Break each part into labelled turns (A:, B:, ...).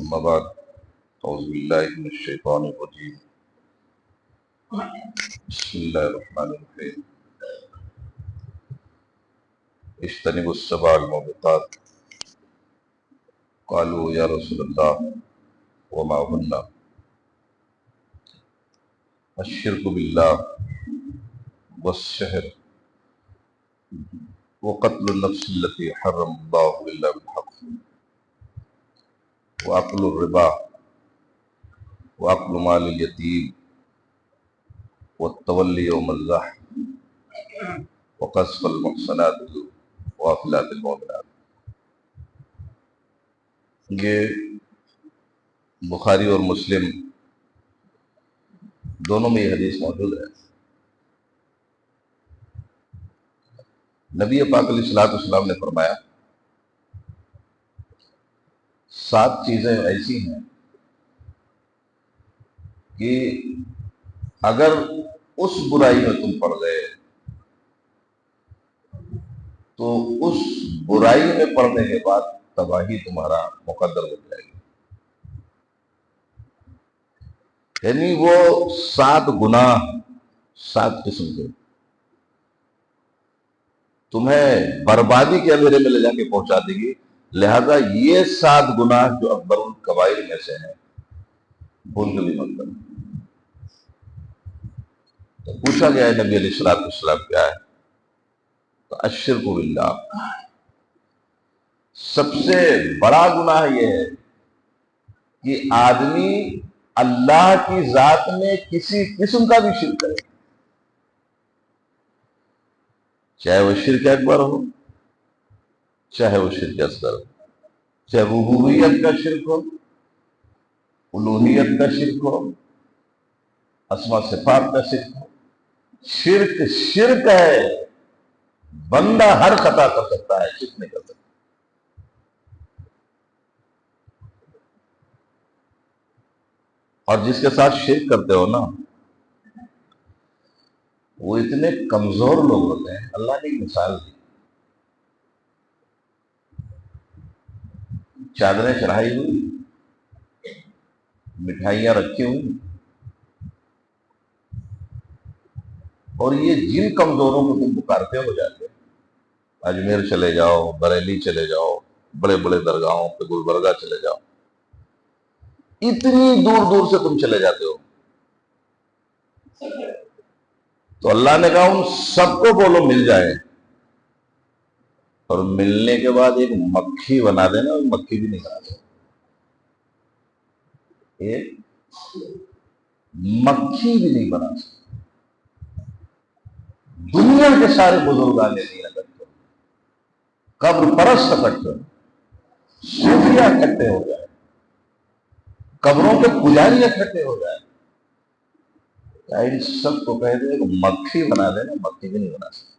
A: أما بعد أعوذ بالله من الشيطان الرجيم بسم الله الرحمن الرحيم اجتنبوا السبع الموبقات قالوا يا رسول الله وما هن الشرك بالله والسحر وقتل النفس التي حرم الله إلا بالحق وأكل الربا وأكل مال اليتيم والتولي يوم الزحف وقذف المحصنات وغافلات المؤمنات. یہ بخاری اور مسلم دونوں میں یہ حدیث موجود ہے. نبی پاک علیہ الصلوۃ والسلام نے فرمایا 7 چیزیں ایسی ہیں کہ اگر اس برائی میں تم پڑ گئے تو اس برائی میں پڑنے کے بعد تباہی تمہارا مقدر ہو جائے گی. یعنی وہ 7 گناہ 7 قسم کے تمہیں بربادی کے اندھیرے میں لے جا کے پہنچا دے گی. لہذا یہ 7 گناہ جو اکبر الکبائر میں سے ہیں بھول کے بھی مت کرنا. تو پوچھا گیا ہے نبی علیہ الصلوۃ والسلام کیا ہے؟ تو الشرک باللہ، سب سے بڑا گناہ یہ ہے کہ آدمی اللہ کی ذات میں کسی قسم کا بھی شرک کرے، چاہے وہ شرک اکبر ہو چاہے وہ شرک اصغر ہو، چاہے ربوبیت کا شرک ہو، الوہیت کا شرک ہو، اسماء صفات کا شرک ہو. شرک شرک ہے. بندہ ہر خطا کر سکتا ہے، شرک نہیں کر سکتا. اور جس کے ساتھ شرک کرتے ہو نا وہ اتنے کمزور لوگ ہوتے ہیں. اللہ نے ایک مثال دی. چادریں چڑھائی ہوئی، مٹھائیاں رکھی ہوئی، اور یہ جن کمزوروں کو تم پکارتے ہو جاتے، اجمیر چلے جاؤ، بریلی چلے جاؤ، بڑے بڑے درگاہوں پہ گلبرگہ چلے جاؤ، اتنی دور دور سے تم چلے جاتے ہو. تو اللہ نے کہا ان سب کو بولو مل جائے، اور ملنے کے بعد ایک مکھی بنا دینا. مکھی بھی نہیں بنا دے، ایک مکھی بھی نہیں بنا سکتے. دنیا کے سارے بزرگان دین اکٹھے، قبر پرست اکٹھے، صوفیہ اکٹھے ہو جائے، قبروں کے پجاری اکٹھے ہو جائے، ان سب کو کہہ دے کہ مکھی بنا دینا. مکھی بھی نہیں بنا سکتے.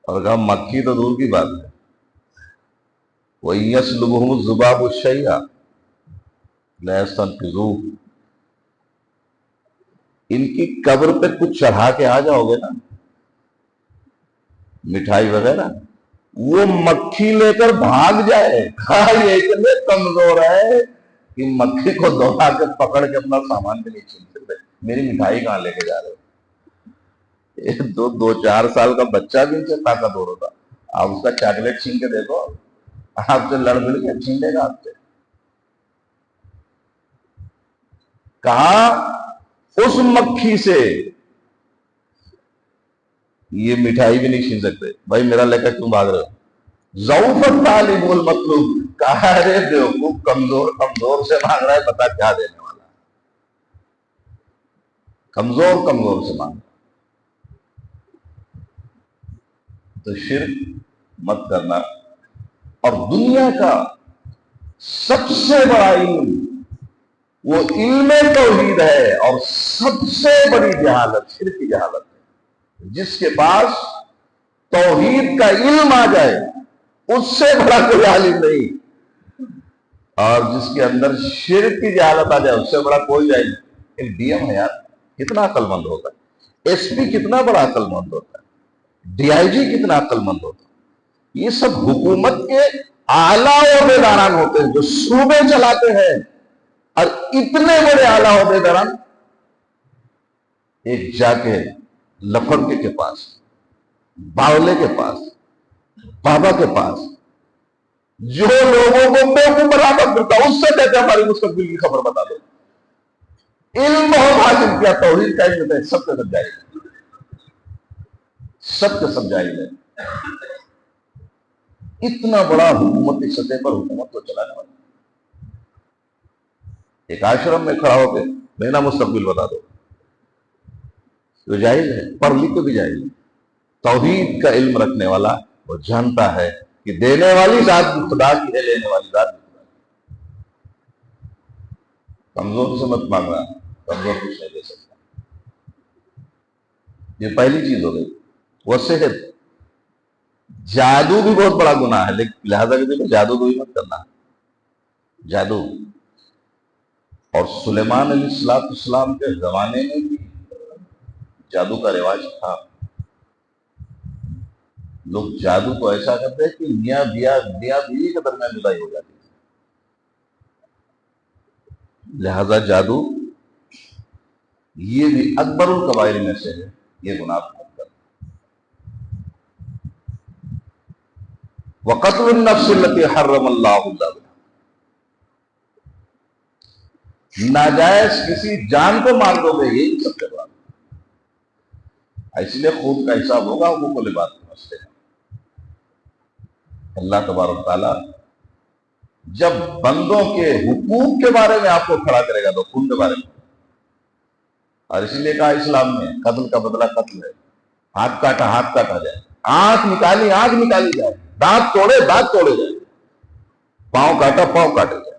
A: اور کہا مکھی تو دور کی بات ہے، وَيَسْلُبُهُمُ الذُّبَابُ الشَّيْءَ لَا يَسْتَنقِذُوهُ. ان کی قبر پہ کچھ چڑھا کے آ جاؤ گے نا، مٹھائی وغیرہ، وہ مکھی لے کر بھاگ جائے. کہا یہ اتنے کمزور ہے کہ مکھی کو دوڑا کے پکڑ کے اپنا سامان بھی نہیں چھین سکتے. میری مٹھائی کہاں لے کے جا رہے ہو؟ 2-4 سال کا بچہ بھی ان سے طاقتور ہوتا. آپ اس کا چاکلیٹ چھین کے دیکھو، آپ سے لڑ بڑ کے چھین لے گا آپ سے. کہا اس مکھی سے یہ مٹھائی بھی نہیں چھین سکتے. بھائی میرا لے کر کیوں بھاگ رہے ہو؟ ضعف الطالب والمطلوب. کہا رے بیوقوف، کمزور کمزور سے مانگ رہا ہے، بتا کیا دینے والا. کمزور کمزور سے مانگ. تو شرک مت کرنا. اور دنیا کا سب سے بڑا علم وہ علم توحید ہے، اور سب سے بڑی جہالت شرک کی جہالت ہے. جس کے پاس توحید کا علم آ جائے اس سے بڑا کوئی عالم نہیں، اور جس کے اندر شرک کی جہالت آ جائے اس سے بڑا کوئی جائے. ایک ڈی ایم ہے یار، کتنا عقل مند ہوتا ہے. ایس پی کتنا بڑا عقل مند ہوتا ہے. ڈی آئی جی کتنا عقل مند ہوتا ہے. یہ سب حکومت کے اعلیٰ عہدیداران ہوتے ہیں جو صوبے چلاتے ہیں، اور اتنے بڑے اعلیٰ عہدیداران ایک جا کے لفڑکے کے پاس، باولے کے پاس، بابا کے پاس، جو لوگوں کو بیوقوف برابر کرتا، اس سے کہتے ہیں ہماری مستقبل کی خبر بتا دو۔ علم بہت حاصل کیا، توحید کا علم ہے، سب کے سب جائز ہے، سب کے سب جائز ہے۔ اتنا بڑا حکومتی سطح پر حکومت کو چلانے والا ایک آشرم میں کھڑا ہو کے میرا مستقبل بتا دو، تو جائز ہے، پڑھ لکھ کے بھی جائز ہے۔ توحید کا علم رکھنے والا وہ جانتا ہے کہ دینے والی ذات بھی خدا کی ہے، لینے والی ذات بھی خدا کی ہے۔ کمزور سے مت مانگنا، کمزور کچھ نہیں دے سکتا۔ یہ پہلی چیز ہو گئی۔ وہ صحت، جادو بھی بہت بڑا گناہ ہے، لیکن لہذا کہ جادو بھی مت کرنا، جادو۔ اور سلیمان علیہ السلام کے زمانے میں بھی جادو کا رواج تھا۔ لوگ جادو کو ایسا کرتے ہیں کہ میاں بیوی کے درمیان جدائی ہو جاتی ہے۔ لہذا جادو یہ بھی اکبر الکبائر میں سے ہے، یہ گناہ مت کرنا۔ وَقَتْلُ النَّفْسِ الَّتِي حَرَّمَ اللَّهُ إِلَّا بِالْحَقِّ، ناجائز کسی جان کو مار دو گے، یہی سب سے بڑا۔ اس لیے خود کا حساب ہوگا حقوق العباد کے مسئلے میں۔ اللہ تبارک تعالیٰ جب بندوں کے حقوق کے بارے میں آپ کو کھڑا کرے گا تو خون کے بارے میں، اور اسی لیے کہا اسلام میں قتل کا بدلہ قتل ہے، ہاتھ کاٹا ہاتھ کاٹا جائے، آنکھ نکالی آنکھ نکالی جائے، دانت توڑے دانت توڑے جائے، پاؤں کاٹا پاؤں کاٹے جائے۔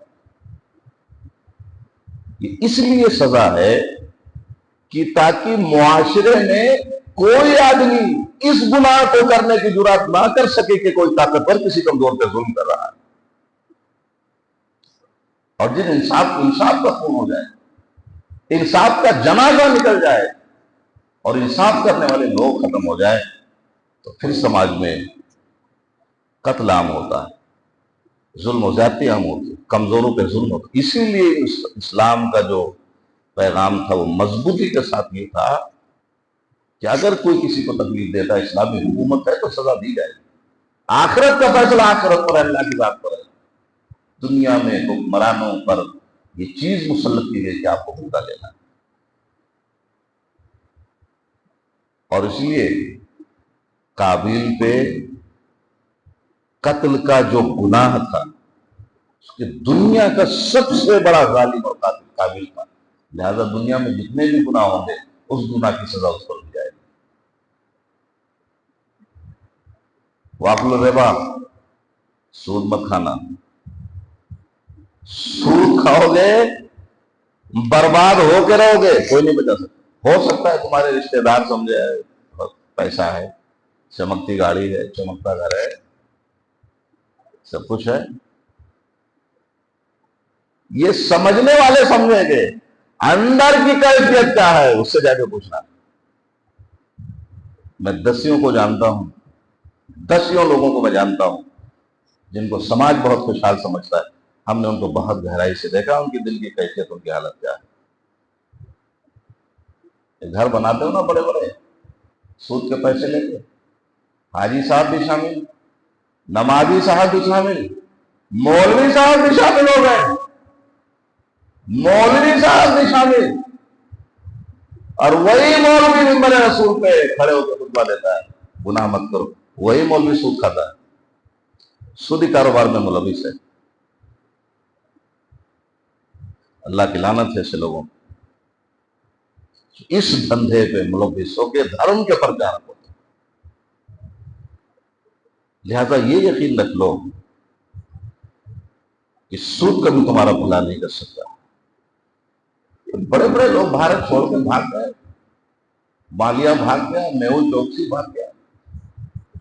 A: یہ اس لیے سزا ہے کہ تاکہ معاشرے میں کوئی آدمی اس گناہ کو کرنے کی جرات نہ کر سکے کہ کوئی طاقتور کسی کمزور پہ ظلم کر رہا ہے، اور جن انصاف کا خون ہو جائے، انصاف کا جنازہ نکل جائے اور انصاف کرنے والے لوگ ختم ہو جائے تو پھر سماج میں قتل عام ہوتا ہے، ظلم و زیادتی عام ہوتی ہے، کمزوروں پہ ظلم ہوتا ہے۔ اسی لیے اسلام کا جو پیغام تھا وہ مضبوطی کے ساتھ یہ تھا کہ اگر کوئی کسی کو تکلیف دیتا ہے، اسلامی حکومت ہے تو سزا دی جائے۔ آخرت کا فیصلہ آخرت پر ہے، اللہ کی ذات پر ہے۔ دنیا میں حکمرانوں پر یہ چیز مسلط کی گئی کہ آپ کو بدلہ لینا ہے، اور اس لیے قابیل پہ قتل کا جو گناہ تھا، اس کے دنیا کا سب سے بڑا ظالم اور قاتل قابیل تھا، لہذا دنیا میں جتنے بھی گناہ ہوں گے اس گناہ کی سزا اس پر دی جائے گی۔ واکل الربا، سود مت کھانا، سود کھاؤ گے برباد ہو کے رہو گے، کوئی نہیں بچا سکتا۔ ہو سکتا ہے تمہارے رشتہ دار سمجھے پیسہ ہے، چمکتی گاڑی ہے، چمکتا گھر ہے، سب کچھ ہے، یہ سمجھنے والے سمجھیں گے، اندر کی کیفیت کیا ہے اس سے جا کے پوچھنا۔ میں دسیوں کو جانتا ہوں، دسیوں لوگوں کو میں جانتا ہوں جن کو سماج بہت خوشحال سمجھتا ہے، ہم نے ان کو بہت گہرائی سے دیکھا، ان کی دل کی کیفیت، ان کی حالت کیا ہے۔ گھر بناتے ہو نا بڑے بڑے، سود کے پیسے لے کے، حاجی صاحب بھی شامل، نمازی صاحب بھی شامل، مولوی صاحب بھی شامل ہو گئے، مولوی صاحب بھی شامل، اور وہی مولوی منبر رسول پہ کھڑے ہو کے خطبہ دیتا ہے گناہ مت کرو، وہی مولوی سود کھاتا ہے، سودی کاروبار میں ملوث ہے۔ اللہ کی لعنت ہے ایسے لوگوں، اس دھندے پہ ملوث ہو کے دھرم کے پرچار ہوتے۔ لہذا یہ یقین رکھ لو کہ سود کبھی تمہارا بھلا نہیں کر سکتا۔ بڑے بڑے لوگ بھارت چھوڑ کے بھاگ گئے، مالیہ بھاگ گیا، میہول چوکسی بھاگ گیا،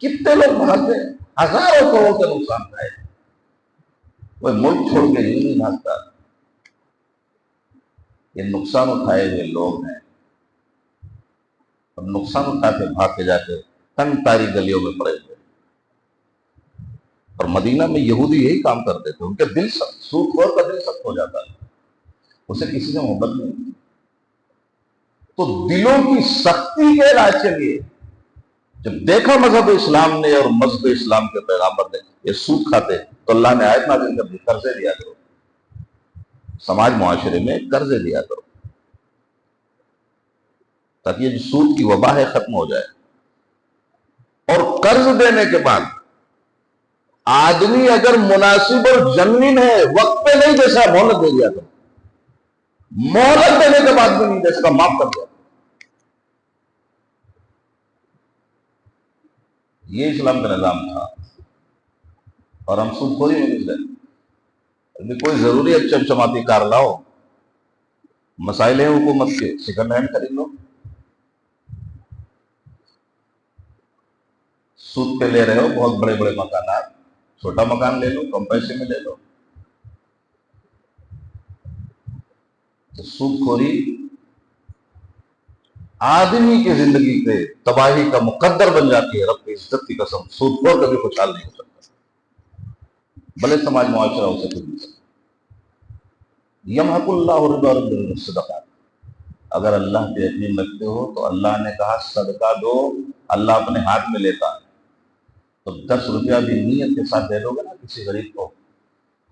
A: کتنے لوگ بھاگ گئے، ہزاروں کروڑ کا نقصان ہے۔ وہ ملک چھوڑ کے یوں نہیں بھاگتا، یہ نقصان اٹھائے ہوئے لوگ ہیں، اور نقصان اٹھا کے بھاگ کے جا کے تنگ تاری گلیوں میں پڑے ہوئے، اور مدینہ میں یہودی یہی کام کرتے تھے، ان کے دل سخت، سود خور کا دل سخت ہو جاتا ہے، اسے کسی سے محبت نہیں۔ تو دلوں کی سختی کے علاج کے لیے جب دیکھا مذہب اسلام نے اور مذہب اسلام کے پیغامبر نے یہ سود کھاتے، تو اللہ نے آیت نازل کر دی، قرضے دیا کرو، سماج معاشرے میں قرضے دیا کرو، تاکہ یہ جو سود کی وبا ہے ختم ہو جائے۔ اور قرض دینے کے بعد آدمی اگر مناسب اور جنین ہے، وقت پہ نہیں دے سکا، مہلت دے دیا کرو، مہلت دینے کے بعد بھی نہیں دے سکا، معاف کر دیا۔ یہ اسلام کا نظام تھا، اور ہم سود خوری میں نکلے۔ ابھی کوئی ضروری ہے چمچماتی کار لاؤ، مسائل ہیں حکومت کے، سیکنڈ ہینڈ خرید لو، سود پہ لے رہے ہو بہت بڑے بڑے مکانات، چھوٹا مکان لے لو، کم پیسے میں لے لو۔ تو سود خوری آدمی کی زندگی پہ تباہی کا مقدر بن جاتی ہے۔ رب کی عزت کی قسم، سود خور کبھی خوشحال نہیں ہو سکتا، بھلے سماج معاشرہ اسے کچھ نہیں سکتا۔ یمحق اللہ الربا ویربی الصدقات، اگر اللہ پہ یقین رکھتے ہو تو اللہ نے کہا صدقہ دو، اللہ اپنے ہاتھ میں لیتا ہے۔ تو 10 روپیہ بھی نیت کے ساتھ دے دو گے نا کسی غریب کو،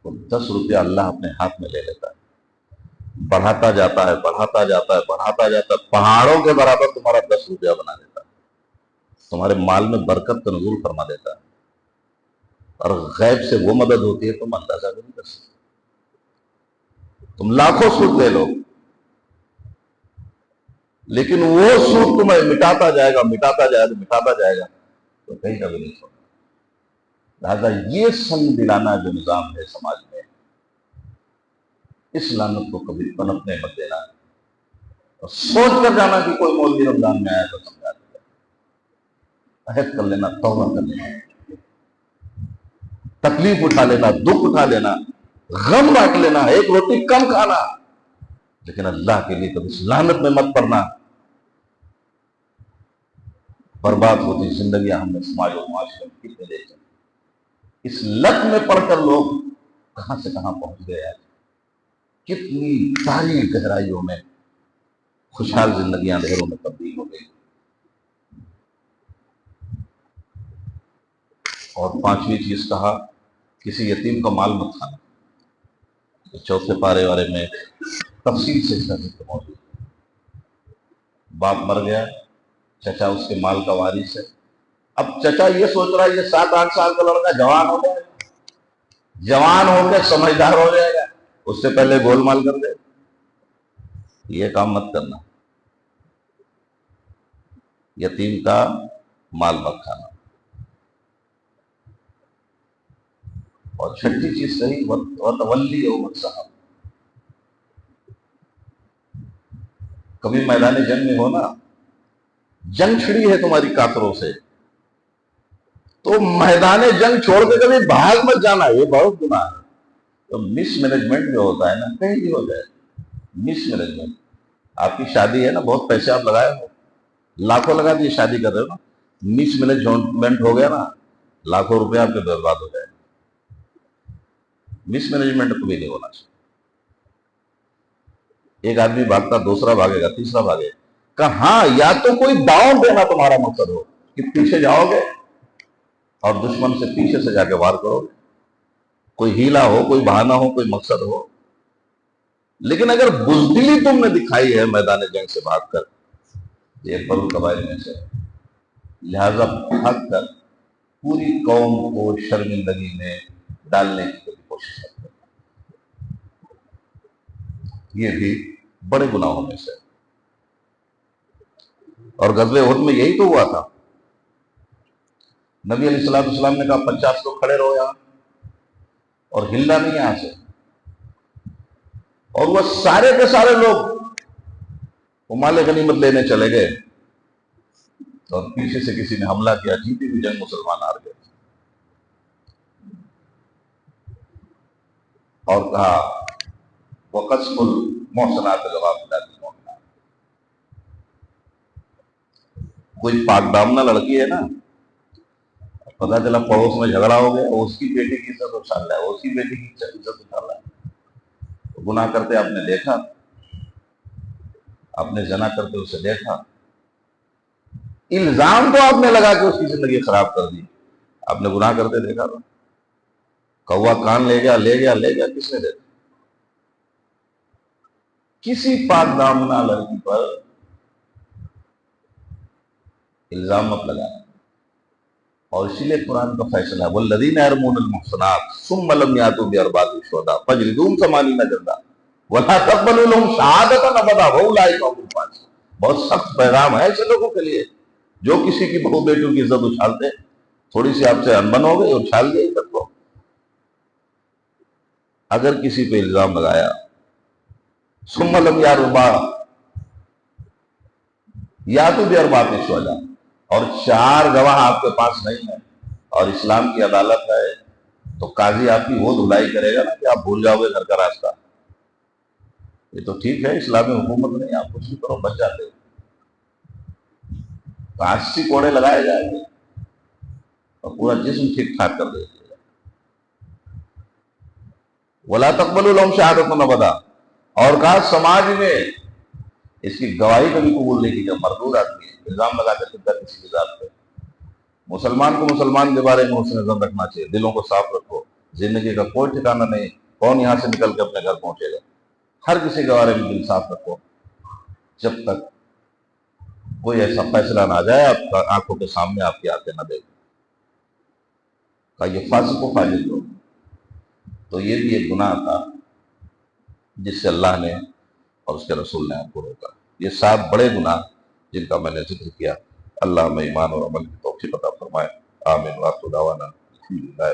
A: تو 10 روپیہ اللہ اپنے ہاتھ میں لے لیتا ہے، بڑھاتا جاتا ہے، بڑھاتا جاتا ہے، بڑھاتا جاتا ہے، پہاڑوں کے برابر تمہارا 10 روپیہ بنا دیتا ہے، تمہارے مال میں برکت کا نزول فرما دیتا ہے۔ اور غیب سے وہ مدد ہوتی ہے تم اندازہ بھی نہیں کر سکتے۔ تم لاکھوں سود لے لو، لیکن وہ سود تمہیں مٹاتا جائے گا، مٹاتا جائے گا، مٹاتا جائے گا، تو کہیں کبھی نہیں چھوڑنا۔ لہٰذا یہ سنگ دلانا جو نظام ہے سماج میں، اس لعنت کو کبھی پنپنے مت دینا، اور سوچ کر جانا کہ کوئی مولوی رمضان میں آیا تو سمجھا دے، عہد کر لینا، توبہ کر لینا، تکلیف اٹھا لینا، دکھ اٹھا لینا، غم بانٹ لینا، ایک روٹی کم کھانا، لیکن اللہ کے لیے کبھی اس لعنت میں مت پڑنا۔ برباد ہوتی زندگیاں ہم نے سماج و معاشرے میں کتنے دیکھیں، اس لت میں پڑھ کر لوگ کہاں سے کہاں پہنچ گئے، کتنی تاریک گہرائیوں میں خوشحال زندگیاں اندھیروں میں تبدیل ہو گئی۔ اور 5ویں چیز کہا، کسی یتیم کا مال مت کھانا۔ چوتھے پارے والے میں تفصیل سے اس کا ذکر موجود ہے۔ باپ مر گیا، چچا اس کے مال کا وارث ہے۔ اب چچا یہ سوچ رہا ہے یہ 7-8 سال کا لڑکا جوان ہو گیا، جوان ہو کے سمجھدار ہو جائے گا، اس سے پہلے گول مال کر دے۔ یہ کام مت کرنا، یتیم کا مال مت کھانا۔ اور 6ٹھی چیز صحیح، وتولی یوم الزحف، کبھی میدان جنگ میں ہونا، جنگ چھڑی ہے تمہاری کافروں سے، تو میدان جنگ چھوڑ کے کبھی بھاگ مت جانا، یہ بہت گناہ ہے۔ تو مس مینجمنٹ جو ہوتا ہے نا، کہیں بھی ہو جائے، مس مینجمنٹ۔ آپ کی شادی ہے نا، بہت پیسے آپ لگائے ہو، لاکھوں لگا دیے، شادی کر رہے ہو نا، مس مینجمنٹ ہو گیا نا، لاکھوں روپے آپ کے برباد ہو جائے۔ مس مینجمنٹ کبھی نہیں ہونا چاہیے۔ ایک آدمی بھاگتا، دوسرا بھاگے گا، تیسرا بھاگے گا، ہاں یا تو کوئی داؤں دینا تمہارا مقصد ہو کہ پیچھے جاؤ گے اور دشمن سے پیچھے سے جا کے وار کرو گے، کوئی ہیلا ہو، کوئی بہانہ ہو، کوئی مقصد ہو۔ لیکن اگر بزدلی تم نے دکھائی ہے میدان جنگ سے بھاگ کر، یہ بڑی قبائل میں سے، لہذا بھاگ کر پوری قوم کو شرمندگی میں ڈالنے کی کوشش کرتے ہیں، یہ بھی بڑے گناہوں میں سے۔ اور غزوہ احد میں یہی تو ہوا تھا، نبی علیہ السلام نے کہا 50 لوگ کھڑے رہو یہاں، اور ہلنا نہیں یہاں سے، اور وہ سارے کے سارے لوگ وہ مال غنیمت لینے چلے گئے، اور پیچھے سے کسی نے حملہ کیا، جیتی بھی جنگ مسلمان ہار گئے، اور کہا وَقَذْفُ الْمُحْصَنَاتِ الْغَافِلَاتِ الْمُؤْمِنَاتِ، کوئی پاک دامنہ لڑکی ہے نا، پتا چلا پڑوس میں جھگڑا ہو گیا، اس کی بیٹی کی عزت اچھال رہا ہے، اس کی بیٹی کی عزت اچھال رہا ہے، گناہ کرتے آپ نے دیکھا، آپ نے زنا کرتے اسے دیکھا، الزام تو آپ نے لگا کے اس کی زندگی خراب کر دی، آپ نے گناہ کرتے دیکھا تھا، کوا کان لے گیا لے گیا لے گیا، کس نے دیکھا؟ کسی پاک دامنہ لڑکی پر الزام مت لگانا، اور اسی لیے قرآن کا فیصلہ ہے والذین یرمون المحصنات ثم لم یاتوا باربعۃ شہداء فاجلدوہم 80 جلدہ ولا تقبلوا لهم شہادۃ ابدا واولئک هم الفاسقون۔ بہت سخت پیغام ہے ایسے لوگوں کے لیے جو کسی کی بہو بیٹوں کی عزت اچھالتے، تھوڑی سی آپ سے انبن ہو گئی اچھال گئی عزت کو۔ اگر کسی پہ الزام لگایا ثم لم یاتوا باربعۃ شہداء، اور 4 گواہ آپ کے پاس نہیں ہیں، اور اسلام کی عدالت ہے، تو قاضی آپ کی وہ دھلائی کرے گا نا کہ آپ بھول جاؤ گے گھر کا راستہ۔ یہ تو ٹھیک ہے، اسلامی حکومت نہیں، آپ کچھ بھی کرو بچ جاتے ہو، 80 کوڑے لگائے جائیں گے اور پورا جسم ٹھیک ٹھاک کر دے گا۔ ولا تقبلوا لهم شہادۃ ابدا، اور کہا سماج میں اس کی گواہی کبھی قبول نہیں کی جب مردود آدمی ہے، الزام لگا کر سکتا کسی کی ذات پہ۔ مسلمان کو مسلمان کے بارے میں حسن ظن رکھنا چاہیے، دلوں کو صاف رکھو، زندگی کا کوئی ٹھکانہ نہیں، کون یہاں سے نکل کے اپنے گھر پہنچے گا، ہر کسی کے بارے میں دل صاف رکھو، جب تک کوئی ایسا فیصلہ نہ آ جائے آپ کا آنکھوں کے سامنے آپ کی آنکھیں نہ دیکھیں کہ یہ فاسق و فاجر لوگ۔ تو یہ بھی ایک گناہ تھا جس سے اللہ نے اور اس کے رسول نے آپ کو روکا۔ یہ 7 بڑے گناہ جن کا میں نے ذکر کیا، اللہ ہمیں ایمان اور عمل کی توفیق عطا فرمائے، آمین، وآخر دعوانا الحمدللہ۔